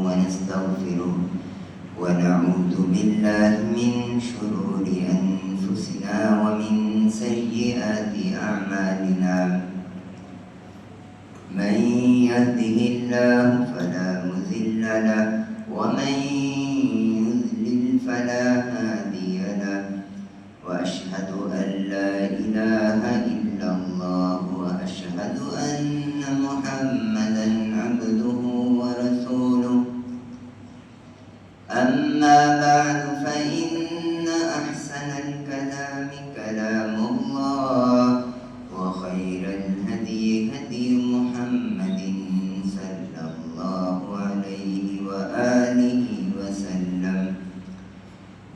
ونستغفره ونعوذ بالله من شرور أنفسنا ومن سيئات أعمالنا من يهده الله فلا مضل له ومن يضلل فلا هادي له وأشهد أن لا إله إلا الله وأشهد أن محمدا عبده ورسوله أما بعد فإن أحسن الكلام كلام الله وخير الهدي هدي محمد صلى الله عليه وآله وسلم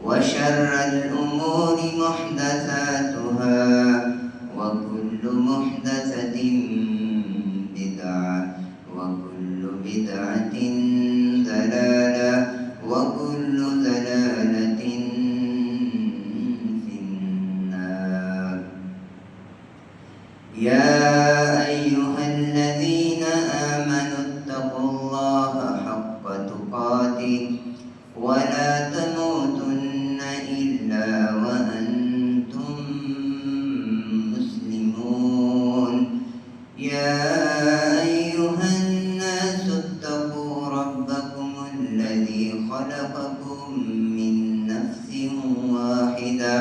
وشر الأمور محدثاتها وكل محدثة بدعة وكل بدعة ضلالة وكل ضلالة في النار. يا أيها الذين آمنوا اتقوا الله حق تقاته ولا تموتن إلا وأنتم مسلمون. يا أيها الناس اتقوا ربكم الذي خلقكم من نفس واحدة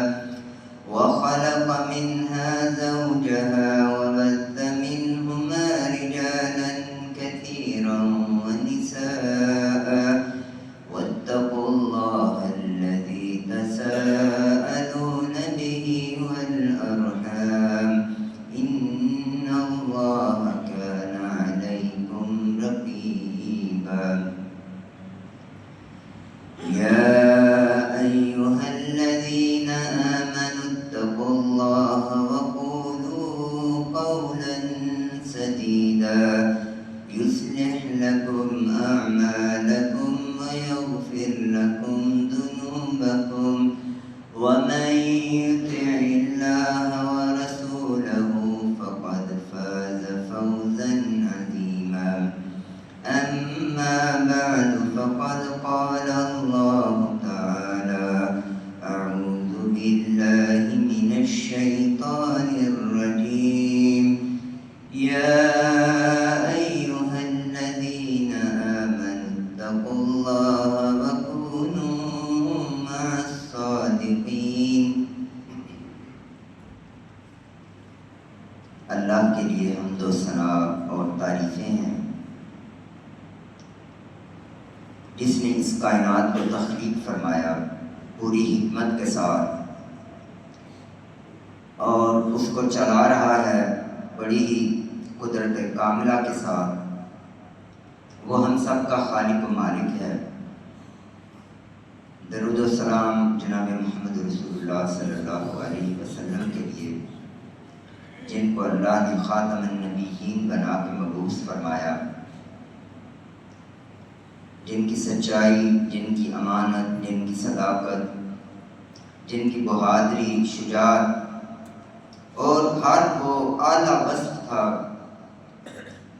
وخلق منها زوجها وبث منهما رجالا كثيرا ونساء واتقوا الله الذي تساءلون به والأرحام إن الله كان عليكم رقيبا. يا أيها الذين آمنوا اتقوا الله وقولوا قولا سديدا يصلح لكم أعمالكم ويغفر لكم ذنوبكم ومن يطع الله ورسوله فقد فاز فوزا عظيما. أما بعد فقد قال الله تعالى أعوذ بالله من الشيطان الرجيم. يا أيها الذين آمنوا اتقوا الله وكونوا مع الصادقين. اللہ کے لیے حمد و ثنا اور تعریفیں ہیں جس نے اس کائنات کو تخلیق فرمایا پوری حکمت کے ساتھ اور اس کو چلا رہا ہے بڑی ہی قدرت کاملہ کے ساتھ. وہ ہم سب کا خالق و مالک ہے. درود و سلام جناب محمد رسول اللہ صلی اللہ علیہ وسلم کے لیے جن کو اللہ نے خاتم النبیین بنا کے مبعوث فرمایا، جن کی سچائی، جن کی امانت، جن کی صداقت، جن کی بہادری، شجاعت اور ہر وہ اعلیٰ وصف تھا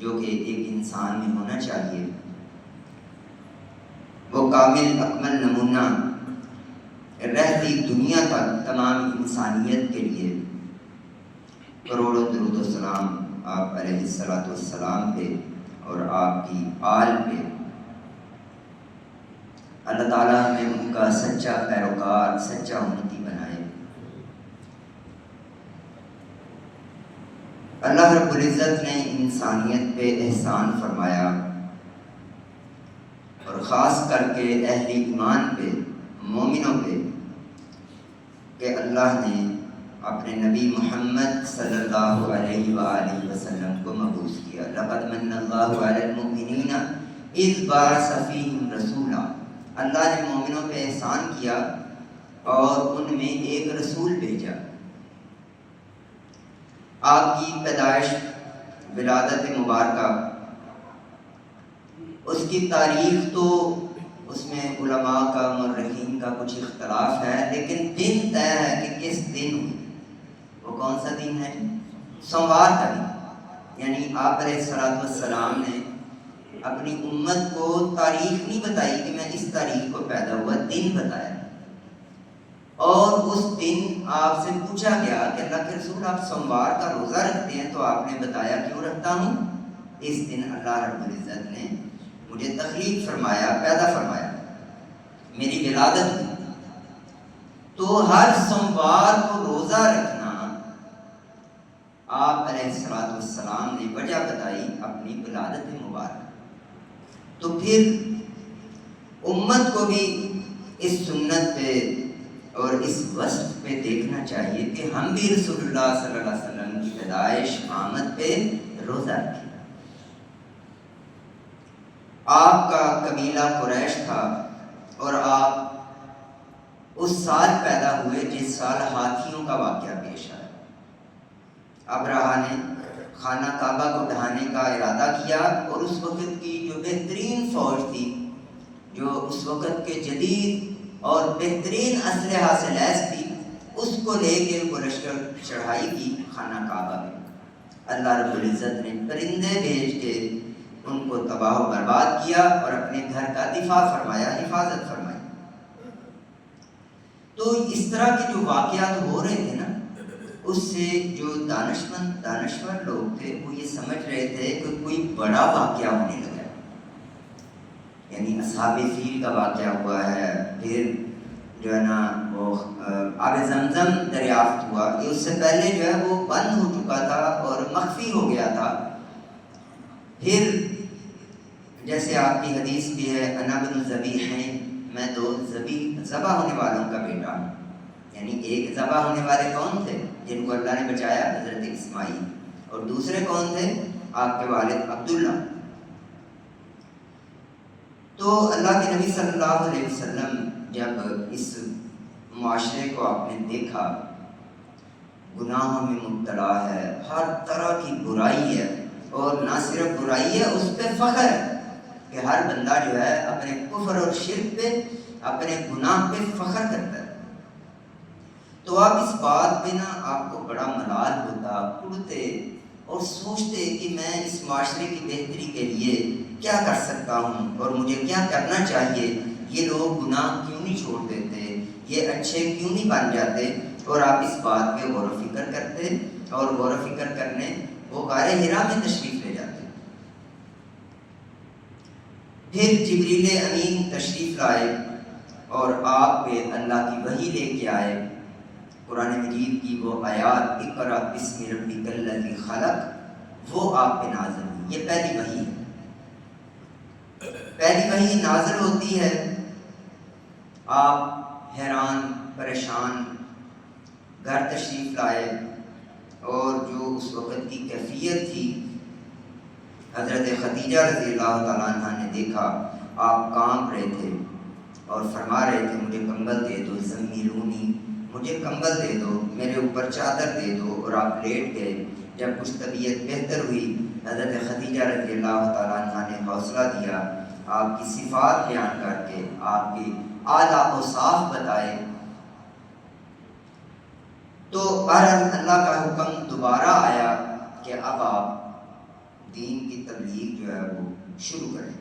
جو کہ ایک انسان میں ہونا چاہیے. وہ کامل اکمل نمونہ رہتی دنیا تک تمام انسانیت کے لیے کروڑوں درود و سلام آپ علیہ الصلوۃ والسلام پہ اور آپ کی آل پہ. اللہ تعالیٰ ہمیں ان کا سچا پیروکار، سچا امتی بنائے. اللہ رب العزت نے انسانیت پہ احسان فرمایا اور خاص کر کے اہل ایمان پہ، مومنوں پہ، کہ اللہ نے اپنے نبی محمد صلی اللہ علیہ وآلہ وسلم کو مبعوث کیا. لقد من اللہ علی المؤمنین اذ بعث فیہم رسولا. اللہ نے مومنوں پہ احسان کیا اور ان میں ایک رسول بھیجا. آپ کی پیدائش، ولادت مبارکہ، اس کی تاریخ تو اس میں علماء کا، مورخین کا کچھ اختلاف ہے، لیکن دن طے ہے کہ کس دن ہوئی. وہ کون سا دن ہے؟ سوموار کا دن. یعنی آپ علیہ السلام نے اپنی امت کو تاریخ نہیں بتائی کہ میں اس تاریخ کو پیدا ہوا، دن بتایا۔ اور اس دن آپ سے پوچھا گیا کہ اللہ کے رسول آپ سوموار کا روزہ رکھتے ہیں، تو آپ نے بتایا کیوں رکھتا ہوں؟ اس دن اللہ رب العزت نے مجھے تخلیق فرمایا، پیدا فرمایا، میری ولادت ہوئی۔ تو ہر سوموار کو روزہ رکھنا آپ علیہ السلام نے وجہ بتائی اپنی ولادت مبارک۔ تو پھر امت کو بھی اس سنت پہ اور اس وصف پہ دیکھنا چاہیے کہ ہم بھی رسول اللہ صلی اللہ علیہ وسلم کی پیدائش آمد پہ روزہ رکھیں۔ آپ کا قبیلہ قریش تھا اور آپ اس سال پیدا ہوئے جس سال ہاتھیوں کا واقعہ پیش آیا۔ ابرہا نے خانہ کعبہ کو ڈھانے کا ارادہ کیا اور اس وقت کی جو بہترین فوج تھی، جو اس وقت کے جدید اور بہترین اسلحہ سے لیس تھی، اس کو لے کے وہ لشکر چڑھائی کی خانہ کعبہ میں۔ اللہ رب العزت نے پرندے بھیج کے ان کو تباہ و برباد کیا اور اپنے گھر کا دفاع فرمایا، حفاظت فرمائی۔ تو اس طرح کے جو واقعات ہو رہے تھے نا، اس سے جو دانشور لوگ تھے وہ یہ سمجھ رہے تھے کہ کوئی بڑا واقعہ ہونے لگا ہے، یعنی اصحاب فیل کا واقعہ ہوا ہے، پھر جو ہے نا وہ آب زمزم دریافت ہوا، یہ اس سے پہلے جو ہے وہ بند ہو چکا تھا اور مخفی ہو گیا تھا۔ پھر جیسے آپ کی حدیث بھی ہے، انا بن ذبیحین، میں دو ذبح ہونے والوں کا بیٹا ہوں، یعنی ایک ذبح ہونے والے کون تھے جن کو اللہ نے بچایا؟ حضرت اسماعیل، اور دوسرے کون تھے؟ آپ کے والد عبداللہ۔ تو اللہ کے نبی صلی اللہ علیہ وسلم جب اس معاشرے کو آپ نے دیکھا، گناہوں میں مبتلا ہے، ہر طرح کی برائی ہے، اور نہ صرف برائی ہے، اس پہ فخر ہے کہ ہر بندہ جو ہے اپنے کفر اور شرک پہ، اپنے گناہ پہ فخر کرتا ہے۔ تو آپ اس بات پہ نا آپ کو بڑا ملال ہوتا، اڑتے اور سوچتے کہ میں اس معاشرے کی بہتری کے لیے کیا کر سکتا ہوں اور مجھے کیا کرنا چاہیے۔ یہ لوگ گناہ کیوں نہیں چھوڑ دیتے، یہ اچھے کیوں نہیں بن جاتے؟ اور آپ اس بات پہ غور و فکر کرتے، اور غور و فکر کرنے وہ غار حرا میں تشریف لے جاتے۔ پھر جبریل امین تشریف لائے اور آپ پہ اللہ کی وحی لے کے آئے، قرآن مجید کی وہ آیات، اقرأ بسم ربک الذی خلق، وہ آپ پہ نازل ہوئی۔ یہ پہلی وحی ہے۔ پہلی وحی نازل ہوتی ہے، آپ حیران پریشان گھر تشریف لائے، اور جو اس وقت کی کیفیت تھی، حضرت خدیجہ رضی اللہ تعالیٰ عنہ نے دیکھا آپ کانپ رہے تھے اور فرما رہے تھے مجھے کمبل دے دو، زمیلونی، مجھے کمبل دے دو، میرے اوپر چادر دے دو، اور آپ لیٹ گئے۔ جب کچھ طبیعت بہتر ہوئی، حضرت خدیجہ رضی اللہ تعالیٰ عنہ نے حوصلہ دیا، آپ کی صفات بیان کر کے آپ کی اعلیٰ اوصاف بتائے۔ تو بہرحال اللہ کا حکم دوبارہ آیا کہ اب آپ دین کی تبلیغ جو ہے وہ شروع کریں۔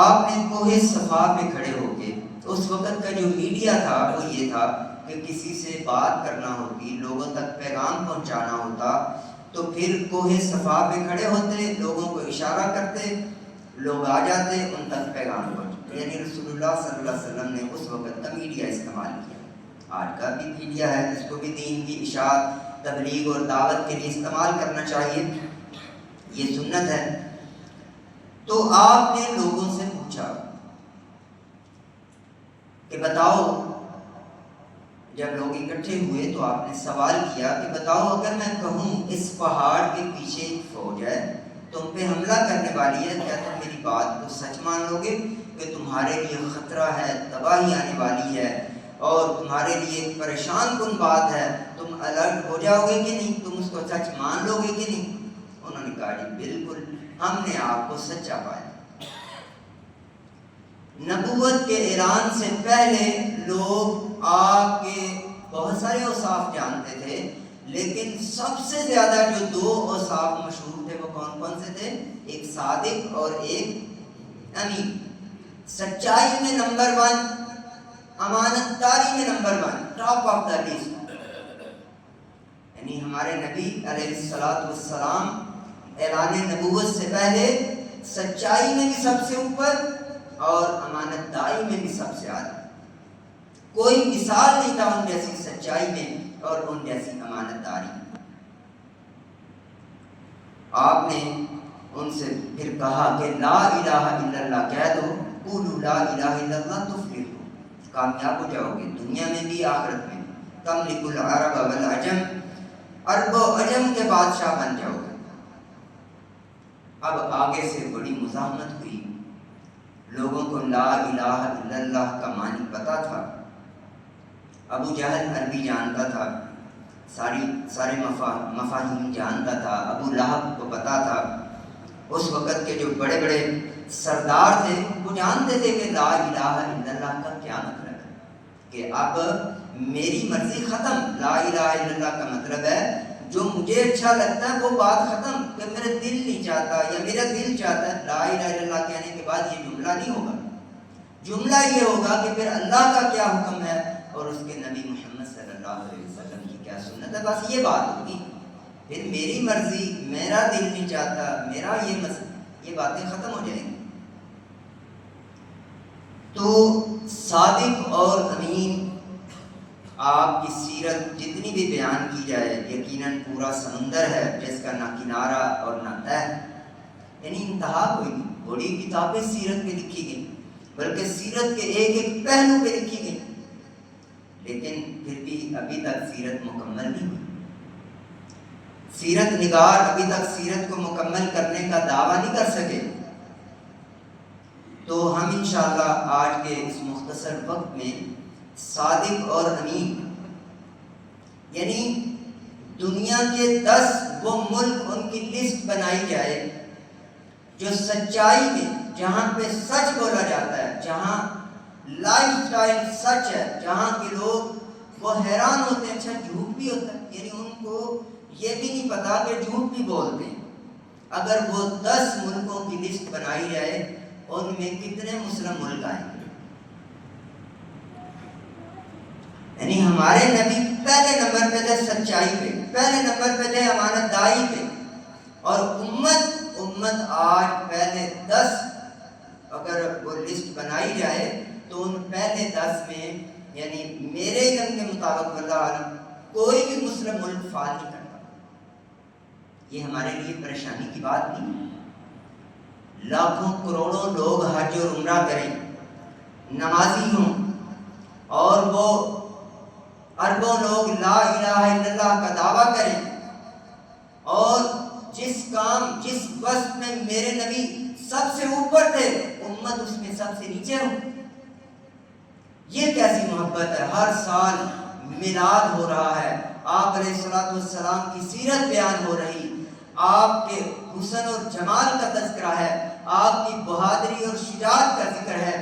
آپ نے کوہ صفا پہ کھڑے ہو کے، اس وقت کا جو میڈیا تھا وہ یہ تھا کہ کسی سے بات کرنا ہوتی، لوگوں تک پیغام پہنچانا ہوتا، تو پھر کوہ صفا پہ کھڑے ہوتے، لوگوں کو اشارہ کرتے، لوگ آ جاتے، ان تک پیغام پہنچتے۔ یعنی رسول اللہ صلی اللہ علیہ وسلم نے اس وقت کا میڈیا استعمال کیا۔ آج کا بھی میڈیا ہے، اس کو بھی دین کی اشاعت، تبلیغ اور دعوت کے لیے استعمال کرنا چاہیے، یہ سنت ہے۔ تو آپ نے لوگوں سے پوچھا کہ بتاؤ، جب لوگ اکٹھے ہوئے تو آپ نے سوال کیا کہ بتاؤ، اگر میں کہوں اس پہاڑ کے پیچھے ایک فوج ہے، تم پہ حملہ کرنے والی ہے، کیا تم میری بات کو سچ مان لو گے کہ تمہارے لیے خطرہ ہے، تباہی آنے والی ہے اور تمہارے لیے ایک پریشان کن بات ہے، تم الرٹ ہو جاؤ گے کہ نہیں، تم اس کو سچ مان لو گے کہ نہیں؟ انہوں نے کہا جی بالکل، ہم نے آپ کو سچا پایا۔ نبوت کے اعلان سے پہلے لوگ آپ کے بہت سارے اوصاف جانتے تھے، لیکن سب سے زیادہ جو دو اوصاف مشہور تھے وہ کون کون سے تھے؟ ایک صادق اور ایک امین. سچائی میں نمبر 1، امانت داری میں number 1، top of the list. یعنی ہمارے نبی علیہ الصلوۃ والسلام اعلان نبوت سے پہلے سچائی میں بھی سب سے اوپر اور امانت داری میں بھی سب سے اعلیٰ. کوئی مثال نہیں تھا ان جیسی سچائی میں اور ان جیسی امانت داری. آپ نے ان سے پھر کہا کہ لا الہ الا اللہ کہہ دو، قولوا لا الہ الا اللہ تفلحوا، کامیاب ہو جاؤ گے دنیا میں بھی آخرت میں. تملک العرب والعجم، عرب و عجم کے بادشاہ بن جاؤ گے. اب آگے سے بڑی مزاحمت ہوئی. لوگوں کو لا الہ الا اللہ کا معنی پتا تھا. ابو جہل عربی جانتا تھا، سارے مفاہیم جانتا تھا. ابو لہب کو پتا تھا. اس وقت کے جو بڑے بڑے سردار تھے وہ جانتے تھے کہ لا الہ الا اللہ کا کیا مطلب ہے، کہ اب میری مرضی ختم. لا الہ الا اللہ کا مطلب ہے جو مجھے اچھا لگتا ہے وہ بات ختم، کہ میرا دل نہیں چاہتا یا میرا دل چاہتا ہے. لا الہ الا اللہ کہنے کے بعد یہ جملہ نہیں ہوگا. جملہ یہ ہوگا کہ پھر اللہ کا کیا حکم ہے اور اس کے نبی محمد صلی اللہ علیہ وسلم کی کیا سنت ہے. بس یہ بات ہوگی. پھر میری مرضی، میرا دل نہیں چاہتا، میرا یہ باتیں ختم ہو جائیں گی. تو صادق اور امین، آپ کی سیرت جتنی بھی بیان کی جائے یقیناً پورا سمندر ہے جس کا نہ کنارہ اور نہ تہ، یعنی انتہا کوئی نہیں. بڑی کتابیں سیرت پہ لکھی گئی، بلکہ سیرت کے ایک ایک پہلو پہ لکھی گئی، لیکن پھر بھی ابھی تک سیرت مکمل نہیں ہوئی. سیرت نگار ابھی تک سیرت کو مکمل کرنے کا دعویٰ نہیں کر سکے. تو ہم انشاءاللہ آج کے اس مختصر وقت میں صادق اور امین، یعنی دنیا کے 10 وہ ملک ان کی لسٹ بنائی جائے جو سچائی میں، جہاں پہ سچ بولا جاتا ہے، جہاں لائف سٹائل سچ ہے، جہاں کے لوگ وہ حیران ہوتے ہیں اچھا جھوٹ بھی ہوتا ہے. یعنی ان کو یہ بھی نہیں پتا کہ جھوٹ بھی بولتے ہیں. اگر وہ 10 ملکوں کی لسٹ بنائی جائے ان میں کتنے مسلم ملک آئیں گے؟ یعنی ہمارے نبی پہلے نمبر پہ تھے سچائی پہ، پہلے نمبر پہ تھے امانت داری پہ، اور امت آج پہلے 10 اگر وہ لسٹ بنائی جائے تو ان پہلے 10 میں، یعنی میرے علم کے مطابق واللہ عالم، کوئی بھی مسلم ملک فال نہیں کرتا. یہ ہمارے لیے پریشانی کی بات نہیں. لاکھوں کروڑوں لوگ حج اور عمرہ کریں، نمازی ہوں، اور وہ اربوں لوگ لا الہ الا اللہ کا دعویٰ کریں، اور جس وقت میں میرے نبی سب سے اوپر تھے امت اس میں سب سے نیچے ہو. یہ کیسی محبت ہے؟ ہر سال میلاد ہو رہا ہے، آپ علیہ الصلوۃ والسلام کی سیرت بیان ہو رہی، آپ کے حسن اور جمال کا تذکرہ ہے، آپ کی بہادری اور شجاعت کا ذکر ہے،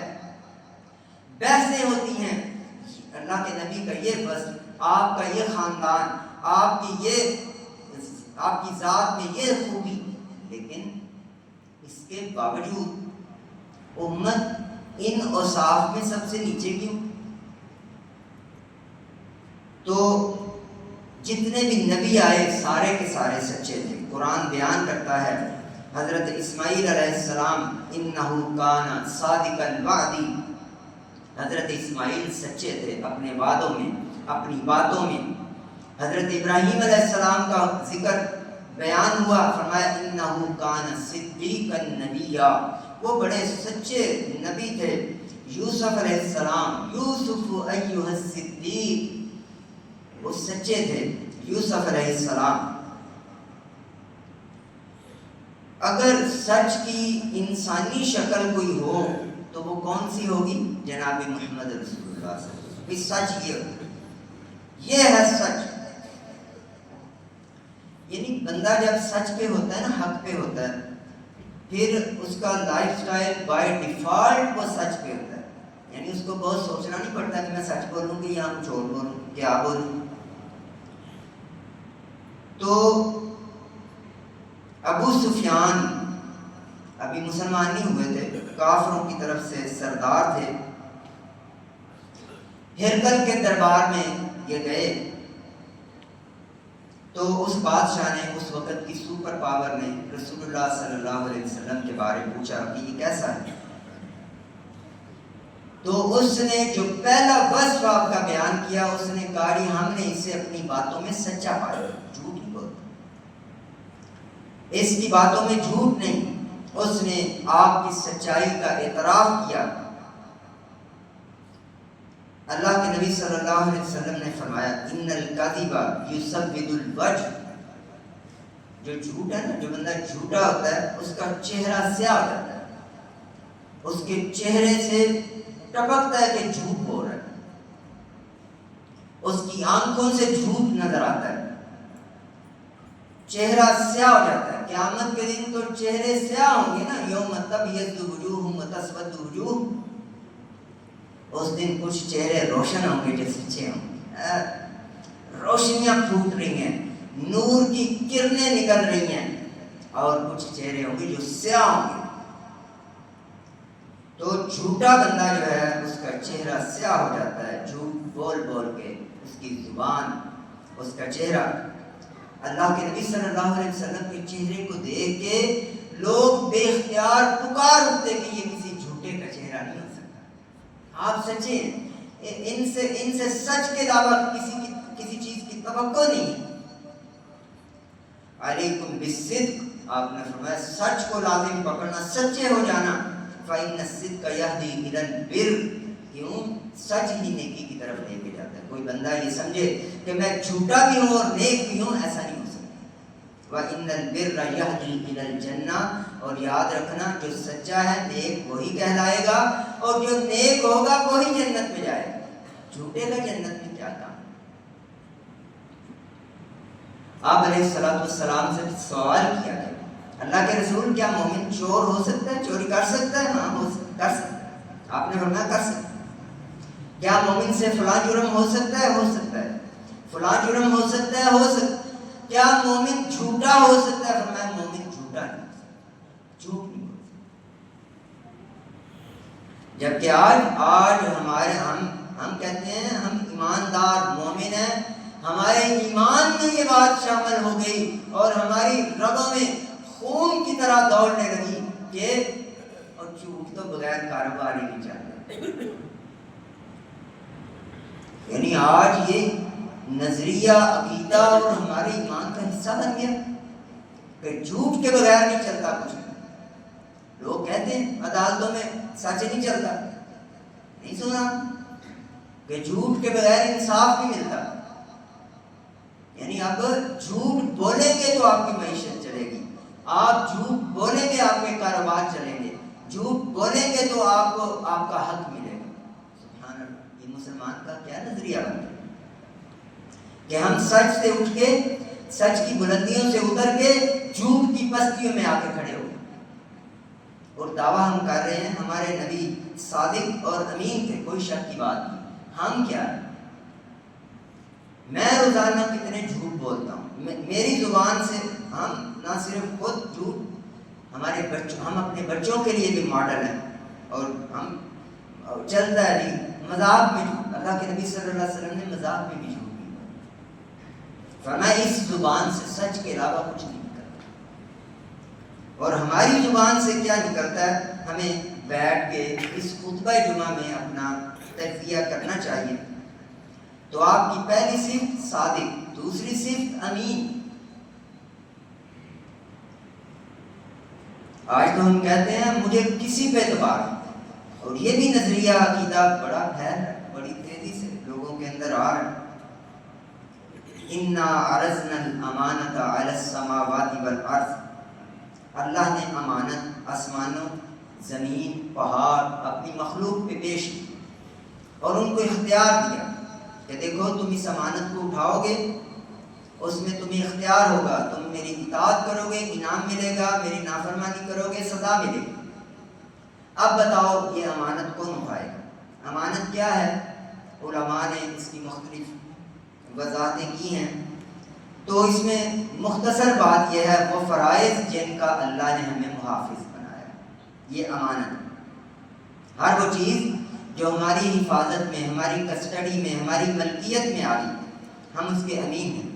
بحثیں ہوتی ہیں. اللہ کے نبی کا یہ فضل، آپ کا یہ خاندان، آپ کی ذات میں یہ خوبی، لیکن اس کے باوجود امت ان اوصاف میں سب سے نیچے کیوں؟ تو جتنے بھی نبی آئے سارے کے سارے سچے تھے. قرآن بیان کرتا ہے حضرت اسماعیل علیہ السلام انہو کان صادق الوعد، حضرت اسماعیل سچے تھے اپنے وعدوں میں، اپنی باتوں میں. حضرت ابراہیم علیہ السلام کا ذکر بیان ہوا، فرمایا انہو کان صدیقا نبیا، وہ بڑے سچے نبی تھے. یوسف علیہ السلام، یوسف ایھا الصدیق، وہ سچے تھے یوسف علیہ السلام. اگر سچ کی انسانی شکل کوئی ہو تو وہ کون سی ہوگی؟ جناب محمد رسول اللہ صلی اللہ علیہ وسلم. سچ یہ ہے سچ. یعنی بندہ جب سچ پہ ہوتا ہے نا، حق پہ ہوتا ہے، پھر اس کا لائف سٹائل بائی ڈیفالٹ وہ سچ پہ ہوتا ہے. یعنی اس کو بہت سوچنا نہیں پڑتا کہ میں سچ بولوں کہ یا جھوٹ بولوں، کیا بولوں. تو ابو سفیان ابھی مسلمان نہیں ہوئے تھے، کافروں کی طرف سے سردار تھے، ہرقل کے دربار میں یہ گئے تو اس بادشاہ نے، اس وقت کی سپر پاور نے رسول اللہ صلی اللہ علیہ وسلم کے بارے میں پوچھا کہ یہ کیسا ہے؟ تو اس نے جو پہلا وصف آپ کا بیان کیا، اس نے کہا کہ ہم نے اسے اپنی باتوں میں سچا پایا، جھوٹ نہیں بولتا، اس کی باتوں میں جھوٹ نہیں، اس نے آپ کی سچائی کا اعتراف کیا۔ اللہ کے نبی صلی اللہ علیہ وسلم نے فرمایا ان الکذب یسود الوجہ، جو جھوٹ ہے نا، جو بندہ جھوٹا ہوتا ہے اس کا چہرہ سیاہ ہو جاتا ہے، اس کے چہرے سے ٹپکتا ہے کہ جھوٹ بول رہا ہے، اس کی آنکھوں سے جھوٹ نظر آتا ہے، چہرہ سیاہ ہو جاتا ہے۔ قیامت کے دن تو چہرے سیاہ ہوں گے نا، یوم تبیض وجوہ وتسود وجوہ، اس دن کچھ چہرے روشن ہوں گے جو سچے ہوں گے، روشنیاں پھوٹ رہی ہیں، نور کی کرنیں نکل رہی ہیں، اور کچھ چہرے ہوں گے جو سیاہ ہوں گے۔ تو جھوٹا بندہ جو ہے اس کا چہرہ سیاہ ہو جاتا ہے، جھوٹ بول بول کے، اس کی زبان، اس کا چہرہ۔ اللہ کے نبی صلی اللہ علیہ وسلم کے چہرے کو دیکھ کے لوگ بے اختیار پکار اٹھتے کہ یہ کسی جھوٹے کا چہرہ نہیں ہو سکتا، آپ سچے ہیں، ان سے سچ کے علاوہ کسی چیز کی توقع نہیں ہے۔ علیکم بالصدق، آپ نے فرمایا سچ کو لازم پکڑنا، سچے ہو جانا۔ فإن الصدق يهدي إلى البر، کیوں؟ سچ ہی نیکی کی طرف لے کے جاتا ہے۔ کوئی بندہ یہ سمجھے کہ میں جھوٹا بھی ہوں اور نیک بھی ہوں، ایسا نہیں ہو سکتا۔ وإن البر يهدي إلى الجنة، اور یاد رکھنا جو سچا ہے نیک وہی کہلائے گا، اور جو نیک ہوگا وہی جنت میں جائے گا، جھوٹے کا جنت میں کیا کام؟ آپ علیہ السلام سے سوال کیا گیا، اللہ کے رسول کیا مومن چور ہو سکتا ہے، چوری کر سکتا ہے؟ ہاں کر سکتا ہے، آپ نے فرمایا کر سکتا ہے۔ کیا مومن سے فلاں جرم ہو سکتا ہے؟ ہو سکتا ہے۔ فلاں جرم ہو سکتا ہے؟ ہو سکتا ہے۔ کیا مومن جھوٹا ہو سکتا ہے؟ فرمایا مومن جھوٹا نہیں ہو سکتا، جھوٹ نہیں ہو سکتا۔ جبکہ آج ہم کہتے ہیں ہم ایماندار مومن ہیں، ہمارے ایمان میں یہ بات شامل ہو گئی اور ہماری رگوں میں خون کی طرح دوڑنے لگی کہ اور جھوٹ تو بغیر کاروبار ہی نہیں چلتا۔ یعنی آج یہ نظریہ عقیدہ اور ہمارے ایمان کا حصہ بن گیا کہ جھوٹ کے بغیر نہیں چلتا کچھ۔ لوگ کہتے ہیں عدالتوں میں سچ نہیں چلتا، نہیں سنا کہ جھوٹ کے بغیر انصاف نہیں ملتا۔ یعنی اب جھوٹ بولیں گے تو آپ کی معیشت چلے گی، آپ جھوٹ بولیں گے آپ کے کاروبار چلیں گے، جھوٹ بولیں گے تو آپ کو آپ کا حق ملے گا۔ سبحان اللہ، یہ مسلمان کا کیا نظریہ بن گیا کہ ہم سچ سے اٹھ کے، سچ کی بلندیوں سے اتر کے جھوٹ کی پستیوں میں آ کے کھڑے ہو گئے، اور دعویٰ ہم کر رہے ہیں ہمارے نبی صادق اور امین تھے، کوئی شک کی بات نہیں۔ ہم کیا ہیں؟ میں روزانہ کتنے جھوٹ بولتا ہوں، میری زبان سے ہم نہ صرف خود جھوٹ، ہمارے بچوں، ہم اپنے بچوں کے لیے بھی ماڈل ہیں، اور ہم چلتا ہے نہیں، مذاق میں جھوٹ، اللہ کے نبی صلی اللہ علیہ وسلم نے مذاق میں بھی جھوٹ نہیں بولا، فرمایا اس زبان سے سچ کے علاوہ کچھ نہیں نکلتا۔ اور ہماری زبان سے کیا نکلتا ہے، ہمیں بیٹھ کے اس خطبہ جمعہ میں اپنا تجزیہ کرنا چاہیے۔ تو آپ کی پہلی صفت صادق، دوسری صفت امین۔ آج تو ہم کہتے ہیں مجھے کسی پہ اعتبار نہیں، اور یہ بھی نظریہ عقیدہ بڑا پھیل ہے، بڑی تیزی سے لوگوں کے اندر آ رہا ہے۔ اِنَّا عَرَضْنَا الْأَمَانَةَ عَلَى السَّمَاوَاتِ وَالْأَرْضِ، اللہ نے امانت آسمانوں، زمین، پہاڑ، اپنی مخلوق پہ پیش کی اور ان کو اختیار دیا کہ دیکھو تم اس امانت کو اٹھاؤ گے، اس میں تمہیں اختیار ہوگا، تم میری اطاعت کرو گے انعام ملے گا، میری نافرمانی کرو گے سزا ملے گی۔ اب بتاؤ یہ امانت کون اٹھائے گا؟ امانت کیا ہے؟ علماء نے اس کی مختلف وضاحتیں کی ہیں۔ تو اس میں مختصر بات یہ ہے وہ فرائض جن کا اللہ نے ہمیں محافظ بنایا، یہ امانت ہے۔ ہر وہ چیز جو ہماری حفاظت میں، ہماری کسٹڈی میں، ہماری ملکیت میں آ رہی ہے، ہم اس کے امین ہیں۔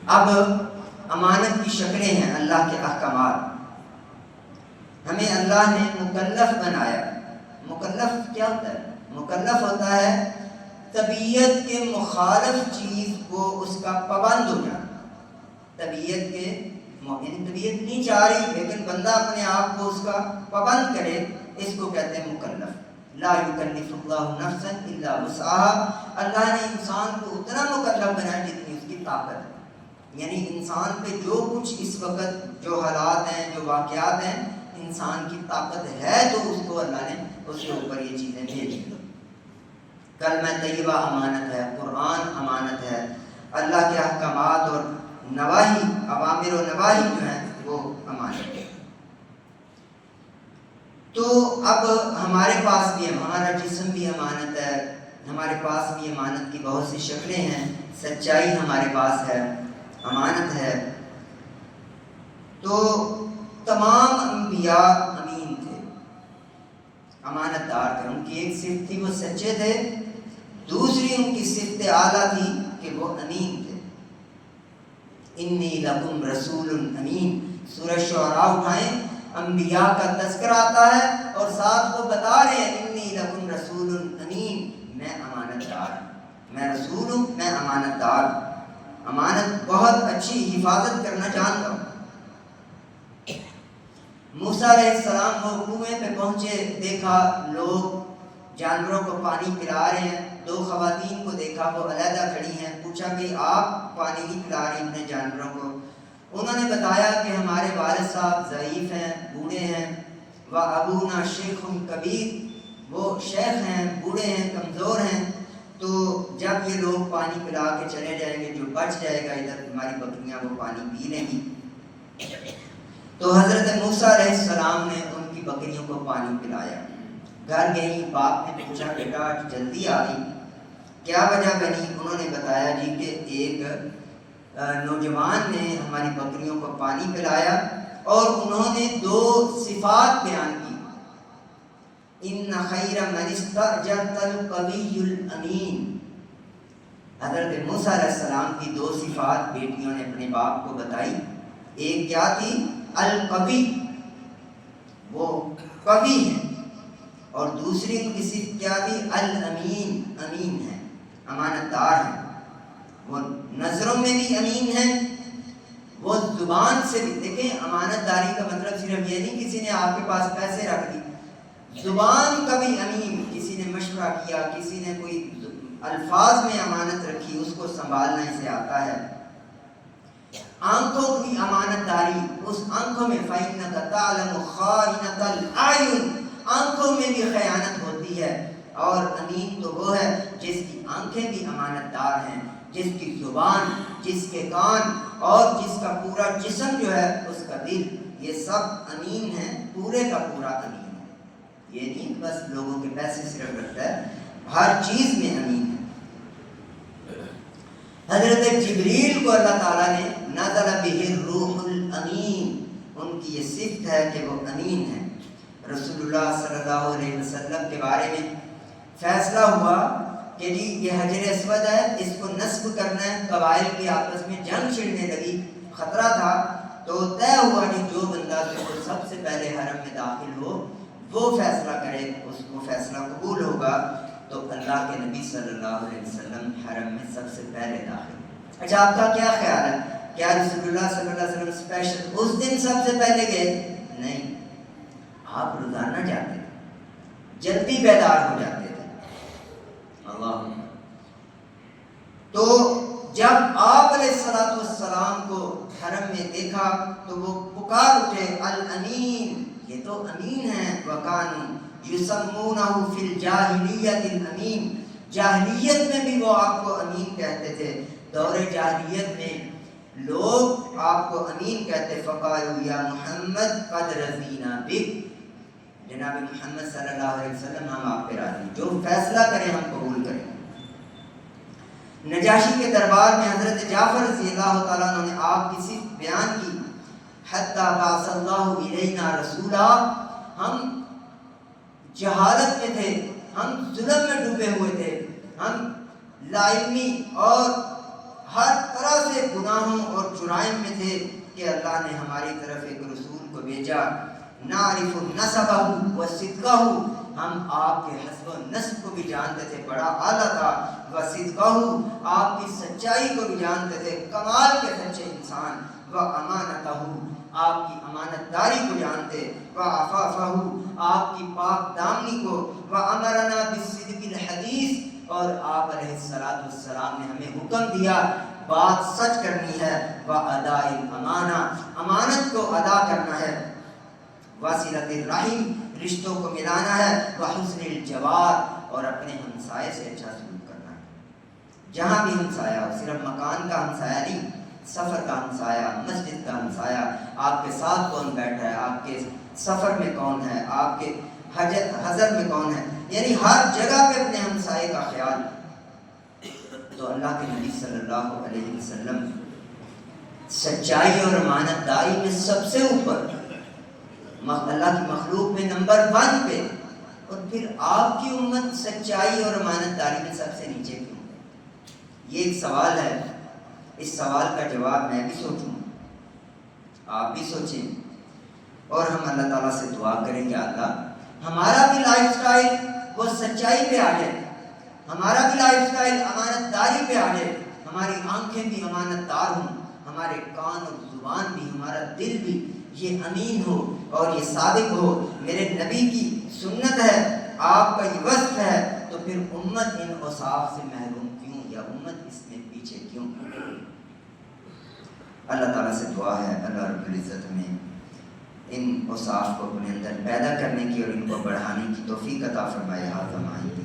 اب امانت کی شکلیں ہیں، اللہ کے احکامات۔ ہمیں اللہ نے مکلف بنایا۔ مکلف کیا ہوتا ہے؟ مکلف ہوتا ہے طبیعت کے مخالف چیز کو اس کا پابند ہو جانا۔ طبیعت کے یعنی طبیعت نہیں چاہ رہی لیکن بندہ اپنے آپ کو اس کا پابند کرے، اس کو کہتے ہیں مکلف۔ لا یکلف اللہ نفسا الا وسعها، اللہ نے انسان کو اتنا مکلف بنایا جتنی اس کی طاقت ہے۔ یعنی انسان پہ جو کچھ اس وقت جو حالات ہیں، جو واقعات ہیں، انسان کی طاقت ہے تو اس کو اللہ نے اس کے اوپر یہ چیزیں بھیجی۔ کلمہ طیبہ امانت ہے، قرآن امانت ہے، اللہ کے احکامات اور نواہی، اوامر و نواہی جو ہیں وہ امانت ہے۔ تو اب ہمارے پاس بھی ہمارا جسم بھی امانت ہے، ہمارے پاس بھی امانت کی بہت سی شکلیں ہیں۔ سچائی ہمارے پاس ہے، امانت ہے۔ تو تمام انبیاء امین تھے، امانت دار تھے۔ ان کی ایک صفت تھی وہ سچے تھے، دوسری ان کی صفت اعلیٰ تھی کہ وہ امین تھے۔ انی لکم رسول امین، سورہ شعراء اٹھائیں، انبیاء کا تذکرہ آتا ہے اور ساتھ وہ بتا رہے ہیں انی لکم رسول امین، میں امانت دار ہوں، میں رسول ہوں، میں امانت دار ہوں۔ امانت بہت اچھی حفاظت کرنا جانتا ہوں۔ موسیٰ علیہ السلام وہ کنویں پہ پہنچے، دیکھا لوگ جانوروں کو پانی پلا رہے ہیں، دو خواتین کو دیکھا وہ علیحدہ کھڑی ہیں، پوچھا کہ آپ پانی نہیں پلا رہی اپنے جانوروں کو؟ انہوں نے بتایا کہ ہمارے والد صاحب ضعیف ہیں، بوڑھے ہیں، وَأَبُونَا شَيْخٌ کبیر، وہ شیخ ہیں، بوڑھے ہیں، کمزور ہیں، تو جب یہ لوگ پانی پلا کے چلے جائیں گے جو بچ جائے گا ادھر ہماری بکریاں وہ پانی پی لیں گی۔ تو حضرت موسیٰ علیہ السلام نے ان کی بکریوں کو پانی پلایا۔ گھر گئی، باپ نے پوچھا بیٹا آج جلدی آ گئی، کیا وجہ بنی؟ انہوں نے بتایا جی کہ ایک نوجوان نے ہماری بکریوں کو پانی پلایا، اور انہوں نے دو صفات بیان کی، ان خیر من استأجرت القوی الامین۔ حضرت موسیٰ علیہ السلام کی دو صفات بیٹیوں نے اپنے باپ کو بتائی، ایک کیا تھی؟ القوی، وہ قوی ہیں، اور دوسری ان کی صفت کیا تھی؟ الامین، امین ہے، امانت دار ہیں۔ وہ نظروں میں بھی امین ہیں، وہ زبان سے بھی۔ دیکھیں امانت داری کا مطلب صرف یہ نہیں کسی نے آپ کے پاس پیسے رکھ دی، زبان کا بھی امین، کسی نے مشورہ کیا، کسی نے کوئی الفاظ میں امانت رکھی، اس کو سنبھالنا اسے آتا ہے۔ آنکھوں کی امانت داری، اس آنکھوں میں فَإِنَّكَ تَعْلَمُ خَائِنَةَ الْأَعْيُنِ، آنکھوں میں بھی خیانت ہوتی ہے، اور امین تو وہ ہے جس کی آنکھیں بھی امانت دار ہیں، جس کی زبان، جس کے کان اور جس کا پورا جسم جو ہے اس کا دل، یہ سب امین ہیں، پورے کا پورا امین ہے۔ یہ نہیں بس لوگوں کے پیسے صرف رکھتا ہے، ہر چیز میں امین ہے۔ حضرت جبریل کو اللہ تعالیٰ نے نزل بہ الروح الامین، ان کی یہ صفت ہے کہ وہ امین ہے۔ رسول اللہ صلی اللہ علیہ وسلم کے بارے میں فیصلہ ہوا کہ جی یہ حجر اسود ہے، اس کو نصب کرنا ہے، قبائل کی آپس میں جنگ چھڑنے لگی، خطرہ تھا، تو طے ہوا کہ جو بندہ جو سب سے پہلے حرم میں داخل ہو وہ فیصلہ کرے، اس کو فیصلہ قبول ہوگا۔ تو اللہ کے نبی صلی اللہ علیہ وسلم حرم میں سب سے پہلے داخل۔ اچھا آپ کا کیا خیال ہے، کیا رسول اللہ صلی اللہ علیہ وسلم اسپیشل اس دن سب سے پہلے گئے؟ نہیں، آپ روزانہ جاتے تھے، جلدی بیدار ہو جاتے تھے۔ اللہ، تو جب آپ علیہ السلام کو حرم میں دیکھا تو وہ پکار اٹھے الامین، یہ تو امین ہے۔ وَكَانُوا يُسَمُّونَهُ فِي الْجَاهِلِيَّةِ الْأَمِينَ، جاہلیت میں بھی وہ آپ کو امین کہتے تھے، دور جاہلیت میں لوگ آپ کو امین کہتے۔ فَقَالُوا يَا مُحَمَّدْ قَدْ رَضِينَا بِكَ، جناب محمد صلی اللہ علیہ وسلم ہم آپ پہ راضی، جو فیصلہ کریں ہم قبول کریں۔ نجاشی کے دربار میں حضرت جعفر رضی اللہ تعالیٰ عنہ نے آپ کی صرف بیان کی حتی بعث اللہ الینا رسولا، ہم جہالت میں تھے، ہم ظلم میں ڈوبے ہوئے تھے، ہم لاعلمی اور ہر طرح سے گناہوں اور جرائم میں تھے کہ اللہ نے ہماری طرف ایک رسول کو بھیجا، نعرف نسبہ و صدقہ، ہم آپ کے حسب و نسب کو بھی جانتے تھے، بڑا اعلیٰ تھا، و صدقہ، آپ کی سچائی کو بھی جانتے تھے، کمال کے سچے انسان، و امانتہ، آپ کی امانت داری کو جانتے، و عفافہ، آپ کی پاک دامنی کو، و امرنا بالصدق الحدیث، اور آپ علیہ السلام نے ہمیں حکم دیا بات سچ کرنی ہے، و اداء الامانہ، امانت کو ادا کرنا ہے، واصلۃ الرحم، رشتوں کو ملانا ہے، وحسن الجوار، اور اپنے ہمسائے سے اچھا سلوک کرنا ہے، جہاں بھی ہمسایہ ہو، صرف مکان کا ہمسایہ نہیں، سفر کا ہمسایہ، مسجد کا ہمسایہ، آپ کے ساتھ کون بیٹھا ہے، آپ کے سفر میں کون ہے، آپ کے حضر میں کون ہے، یعنی ہر جگہ پہ اپنے ہمسائے کا خیال۔ تو اللہ کے نبی صلی اللہ علیہ وسلم سچائی اور امانت داری میں سب سے اوپر، اللہ کی مخلوق میں نمبر 1 پہ، اور پھر آپ کی امت سچائی اور امانت داری میں سب سے نیچے کیوں؟ یہ ایک سوال ہے، اس سوال کا جواب میں بھی سوچوں، آپ بھی سوچیں، اور ہم اللہ تعالیٰ سے دعا کریں کہ اللہ ہمارا بھی لائف سٹائل وہ سچائی پہ آ جائے، ہمارا بھی لائف سٹائل امانت داری پہ آ جائے، ہماری آنکھیں بھی امانت دار ہوں، ہمارے کان اور زبان بھی، ہمارا دل بھی یہ امین ہو اور یہ صادق ہو، میرے نبی کی سنت ہے، آپ کا یہ وصف ہے، تو پھر امت ان اوصاف سے محروم کیوں، یا امت اس میں پیچھے کیوں؟ اللہ تعالیٰ سے دعا ہے اللہ رب العزت ہمیں ان اوصاف کو اپنے اندر پیدا کرنے کی اور ان کو بڑھانے کی توفیق عطا فرمائے۔ ہاتھ ہماری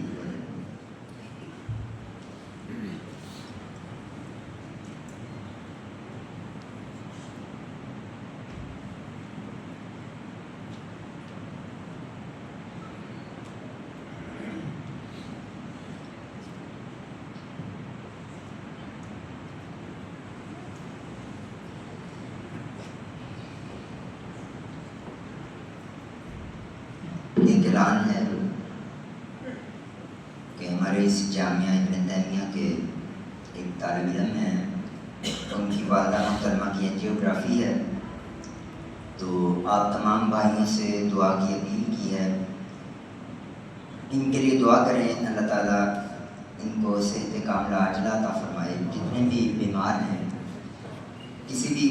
ایک اعلان ہے کہ ہمارے اس جامعہ ابن تیمیہ کے ایک طالب علم ہیں، ان کی والدہ محترمہ کی اینجیوگرافی ہے، تو آپ تمام بھائیوں سے دعا کی اپیل کی ہے، ان کے لیے دعا کریں، اللہ تعالیٰ ان کو صحت کاملہ عاجلہ عطا فرمائے، جتنے بھی بیمار ہیں، کسی بھی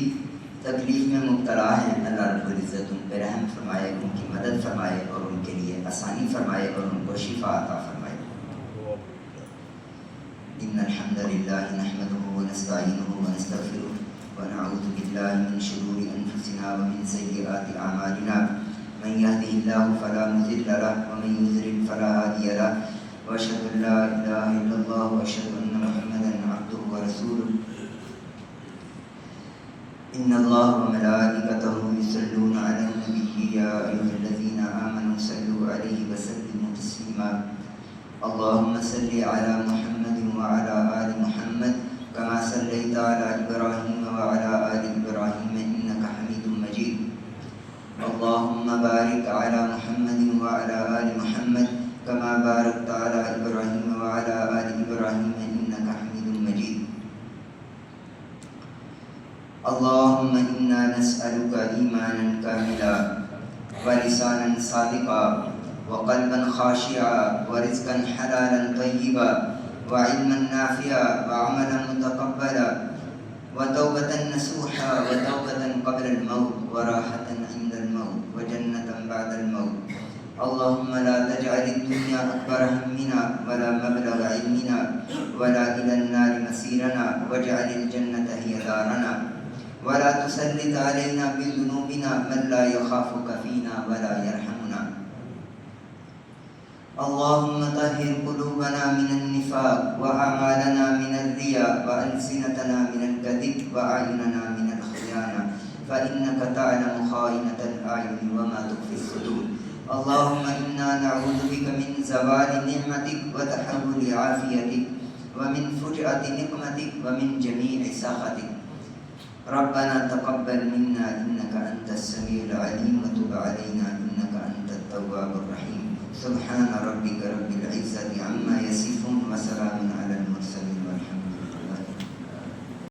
تکلیف میں مبتلا ہیں، اللہ رب العزت ان پہ رحم فرمائے، ان کی مدد فرمائے اور ان کے لیے آسانی فرمائے اور ان کو شفا عطا فرمائے۔ ان الحمد للہ نحمده ونستعینه ونستغفره ونعوذ باللہ من شرور انفسنا ومن سیئات اعمالنا، من يهده الله فلا مضل له ومن يضلل فلا هادي له، واشهد ان لا اله الا الله واشهد ان محمدا عبده ورسوله۔ ان اللہ وملائکتہ یصلون علی النبی یا ایھا الذین آمنوا صلوا علیہ وسلموا تسلیما، اللهم صل علی محمد وعلى آل محمد كما صليت على إبراهيم وعلى آل إبراهيم إنك حميد مجيد، اللهم بارك على محمد وعلى آل محمد كما باركت على إبراهيم وعلى آل إبراهيم إنك حميد مجيد، اللهم إنا نسألك إيمانا كاملا ولسانا صادقا وقلبا خاشعا ورزقا حلالا طيبا وعلما نافعا وعملا متقبلا وتوبة نصوحا وتوبة قبل الموت وراحة عند الموت وجنة بعد الموت، اللهم لا تجعل الدنيا أكبر همنا ولا مبلغ علمنا ولا إلى النار مسيرنا، واجعل الجنة هي دارنا ولا تسلط علينا بذنوبنا من لا يخافك فينا ولا يرحمنا، اللهم طهر قلوبنا من النفاق وأعمالنا من الرياء وألسنتنا من الكذب وأعيننا من الخيانة، فإنك تعلم خائنة الأعين وما تخفي الصدور، اللهم إنا نعوذ بك من زوال نعمتك وتحول عافيتك، ومن فجعة نقمتك ومن جميع سخطك. ربنا تقبل منا إنك أنت السميع العليم وتب علينا إنك أنت التواب الرحيم. سبحان ربك رب